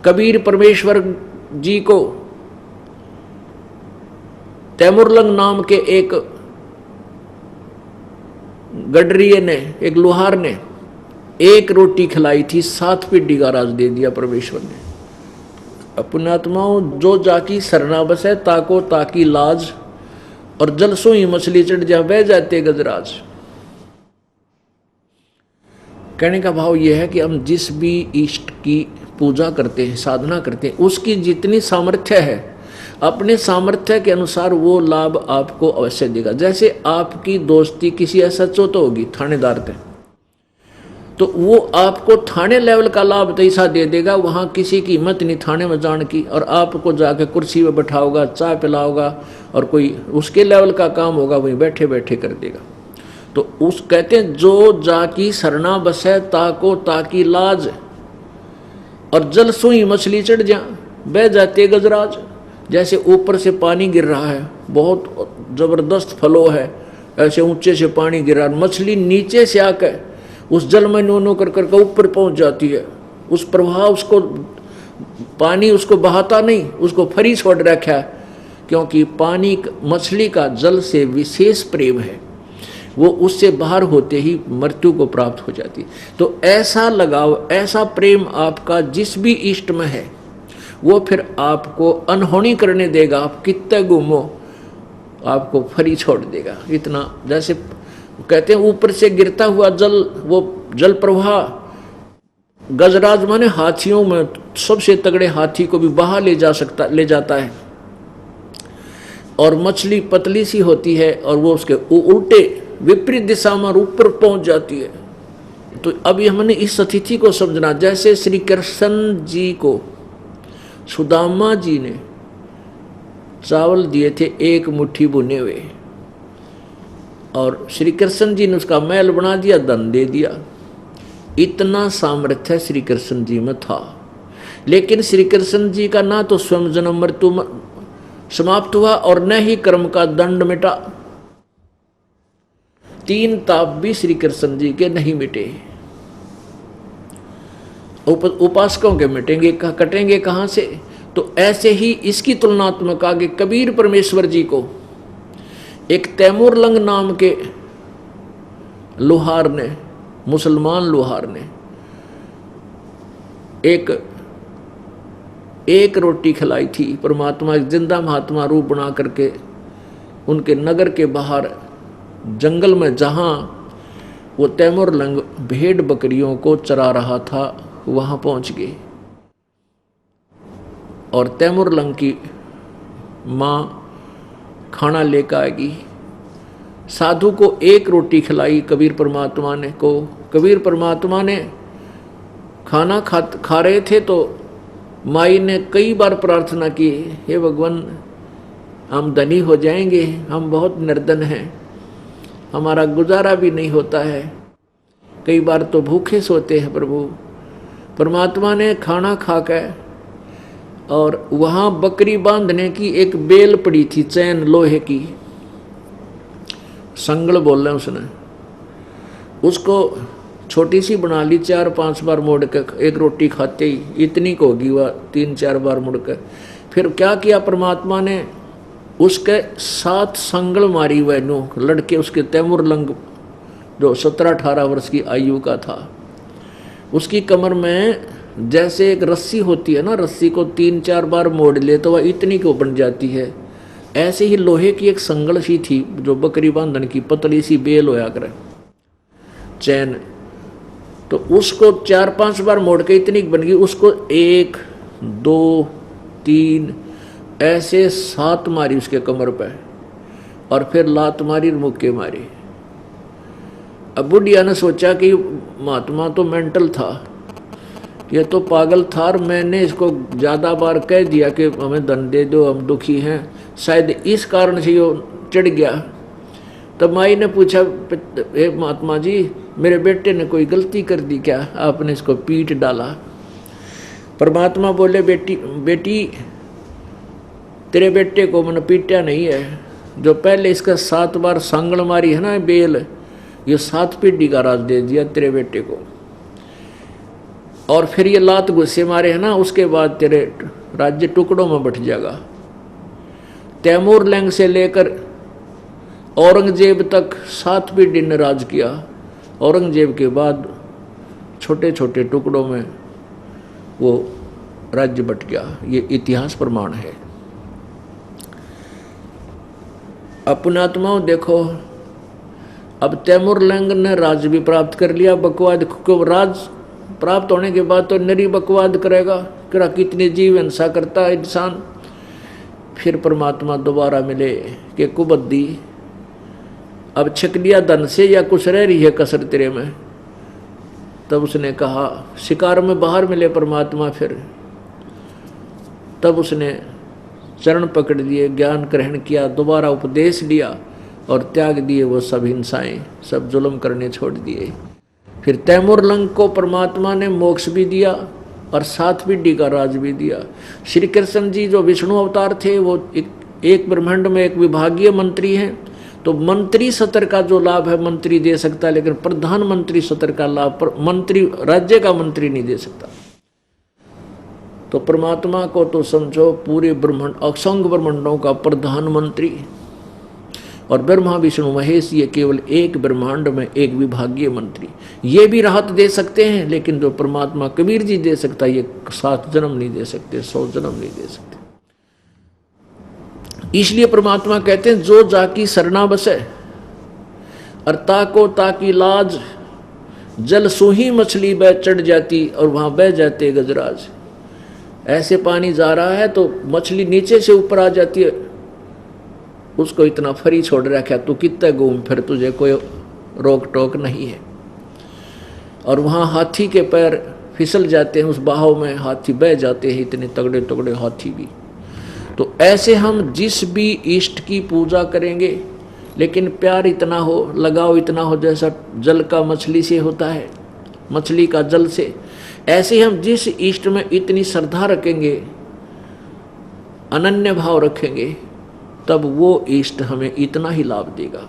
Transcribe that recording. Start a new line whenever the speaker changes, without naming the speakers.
कबीर परमेश्वर जी को तैमुरलंग नाम के एक गडरिये ने, एक लोहार ने एक रोटी खिलाई थी, 7 पीढ़ी का राज दे दिया परमेश्वर ने। पुण्यात्माओं, जो जाकी सरना बसे ताको ताकी लाज, और जल सोई मछली चढ़ जा बह जाते गजराज। कहने का भाव यह है कि हम जिस भी इष्ट की पूजा करते हैं, साधना करते हैं, उसकी जितनी सामर्थ्य है, अपने सामर्थ्य के अनुसार वो लाभ आपको अवश्य देगा। जैसे आपकी दोस्ती किसी एसएचओ तो होगी, थानेदार थे, तो वो आपको थाने लेवल का लाभ तो ऐसा दे देगा, वहाँ किसी की हिम्मत नहीं थाने में जाने की, और आपको जाके कुर्सी पे बैठाओगा, चाय पिलाओगा, और कोई उसके लेवल का काम होगा वहीं बैठे बैठे कर देगा। तो उस कहते हैं जो जाकी सरना बसे ताको ताकी लाज, और जल सोई मछली चढ़ जा बह जाते गजराज। जैसे ऊपर से पानी गिर रहा है, बहुत जबरदस्त फ्लो है, ऐसे ऊंचे से पानी गिर रहा है, मछली नीचे से आकर उस जल में नो नो कर कर ऊपर पहुंच जाती है। उस प्रवाह उसको पानी उसको बहाता नहीं, उसको फरी छोड़ रखा है, क्योंकि पानी मछली का जल से विशेष प्रेम है, वो उससे बाहर होते ही मृत्यु को प्राप्त हो जाती है। तो ऐसा लगाव, ऐसा प्रेम आपका जिस भी इष्ट में है, वो फिर आपको अनहोनी करने देगा। आप कितने घूमो आपको फरी छोड़ देगा। इतना जैसे कहते हैं ऊपर से गिरता हुआ जल, वो जल प्रवाह गजराज माने हाथियों में सबसे तगड़े हाथी को भी बहा ले जाता है, और मछली पतली सी होती है और वो उसके उल्टे विपरीत दिशा में ऊपर पहुंच जाती है। तो अभी हमने इस अतिथि को समझना, जैसे श्री कृष्ण जी को सुदामा जी ने चावल दिए थे 1 मुट्ठी बुने हुए, और श्री कृष्ण जी ने उसका महल बना दिया, धन दे दिया। इतना सामर्थ्य श्री कृष्ण जी में था। लेकिन श्री कृष्ण जी का ना तो स्वयं जन्म मृत्यु समाप्त हुआ और न ही कर्म का दंड मिटा। 3 ताप भी श्री कृष्ण जी के नहीं मिटे। उपासकों के मिटेंगे, कटेंगे कहां से? तो ऐसे ही इसकी तुलनात्मक आगे कबीर परमेश्वर जी को एक तैमुरलंग नाम के लोहार ने, मुसलमान लोहार ने एक रोटी खिलाई थी। परमात्मा एक जिंदा महात्मा रूप बना करके उनके नगर के बाहर जंगल में, जहाँ वो तैमुरलंग भेड़ बकरियों को चरा रहा था, वहाँ पहुँच गए। और तैमुरलंग की माँ खाना लेकर आएगी। साधु को 1 रोटी खिलाई कबीर परमात्मा ने को। कबीर परमात्मा ने खाना खा रहे थे तो माई ने कई बार प्रार्थना की, हे भगवान हम धनी हो जाएंगे, हम बहुत निर्धन हैं, हमारा गुजारा भी नहीं होता है, कई बार तो भूखे सोते हैं प्रभु। परमात्मा ने खाना खाकर, और वहाँ बकरी बांधने की एक बेल पड़ी थी, चैन लोहे की, संगल बोल रहे हैं उसने, उसको छोटी सी बना ली, 4-5 बार मोड़ कर, 1 रोटी खाते ही इतनी को होगी वह, 3-4 बार मुड़ कर। फिर क्या किया परमात्मा ने, उसके 7 संगल मारी वह नो लड़के, उसके तैमुरलंग जो 17-18 वर्ष की आयु का था, उसकी कमर में जैसे एक रस्सी होती है ना, रस्सी को 3-4 बार मोड़ ले तो वह इतनी को बन जाती है। ऐसे ही लोहे की एक संगल सी थी जो बकरी बांधन की, पतली सी बेल होया करे चैन, तो उसको 4-5 बार मोड़ के इतनी बन गई। उसको 1, 2, 3 ऐसे 7 मारी उसके कमर पे, और फिर लात मारी, मुक्के मारी। अब बुढ़िया ने सोचा कि महात्मा तो मेंटल था, ये तो पागल था, और मैंने इसको ज़्यादा बार कह दिया कि हमें धन दे दो, हम दुखी हैं, शायद इस कारण से ये चढ़ गया। तब माई ने पूछा, हे महात्मा जी मेरे बेटे ने कोई गलती कर दी क्या, आपने इसको पीट डाला? परमात्मा बोले, बेटी तेरे बेटे को मैंने पीटा नहीं है, जो पहले इसका 7 बार सांगल मारी है ना बेल, ये 7 पीढ़ी का राज दे दिया तेरे बेटे को। और फिर ये लात गुस्से मारे है ना, उसके बाद तेरे राज्य टुकड़ों में बट जाएगा। तैमूर लैंग से लेकर औरंगजेब तक 7 पीढ़ी ने राज किया। औरंगजेब के बाद छोटे छोटे टुकड़ों में वो राज्य बट गया, ये इतिहास प्रमाण है। अपनात्माओं देखो, अब तैमूर लैंग ने राज भी प्राप्त कर लिया, बकवाद को राज प्राप्त होने के बाद तो नरी बकवाद करेगा, कितनी जीव हिंसा करता है इंसान। फिर परमात्मा दोबारा मिले कि कुबद्दी अब छिक लिया धन से या कुछ रह रही है कसर तेरे में। तब उसने कहा, शिकार में बाहर मिले परमात्मा, फिर तब उसने चरण पकड़ लिए, ज्ञान ग्रहण किया, दोबारा उपदेश लिया और त्याग दिए वो सब हिंसाएं, सब जुल्म करने छोड़ दिए। फिर तैमूर लैंग को परमात्मा ने मोक्ष भी दिया और 7 पीढ़ी का राज भी दिया। श्री कृष्ण जी जो विष्णु अवतार थे, वो एक ब्रह्मांड में एक विभागीय मंत्री हैं। तो मंत्री सत्र का जो लाभ है मंत्री दे सकता है, लेकिन प्रधानमंत्री सत्र का लाभ मंत्री, राज्य का मंत्री नहीं दे सकता। तो परमात्मा को तो समझो पूरे ब्रह्मांड, असंख्य ब्रह्मांडों का प्रधानमंत्री, और ब्रह्मा विष्णु महेश ये केवल एक ब्रह्मांड में एक विभागीय मंत्री। ये भी राहत दे सकते हैं, लेकिन जो परमात्मा कबीर जी दे सकता है, ये 7 जन्म नहीं दे सकते, 100 जन्म नहीं दे सकते। इसलिए परमात्मा कहते हैं, जो जाकी सरना बसे और ताको ताकी लाज, जल सूही मछली बह चढ़ जाती और वहां बह जाते गजराज। ऐसे पानी जा रहा है तो मछली नीचे से ऊपर आ जाती है, उसको इतना फरी छोड़ रखा, तू कितना घूम फिर, तुझे कोई रोक टोक नहीं है। और वहाँ हाथी के पैर फिसल जाते हैं, उस बहाव में हाथी बह जाते हैं, इतने तगड़े तगड़े हाथी भी। तो ऐसे हम जिस भी इष्ट की पूजा करेंगे, लेकिन प्यार इतना हो, लगाव इतना हो, जैसा जल का मछली से होता है, मछली का जल से, ऐसे हम जिस इष्ट में इतनी श्रद्धा रखेंगे, अनन्य भाव रखेंगे, तब वो इष्ट हमें इतना ही लाभ देगा।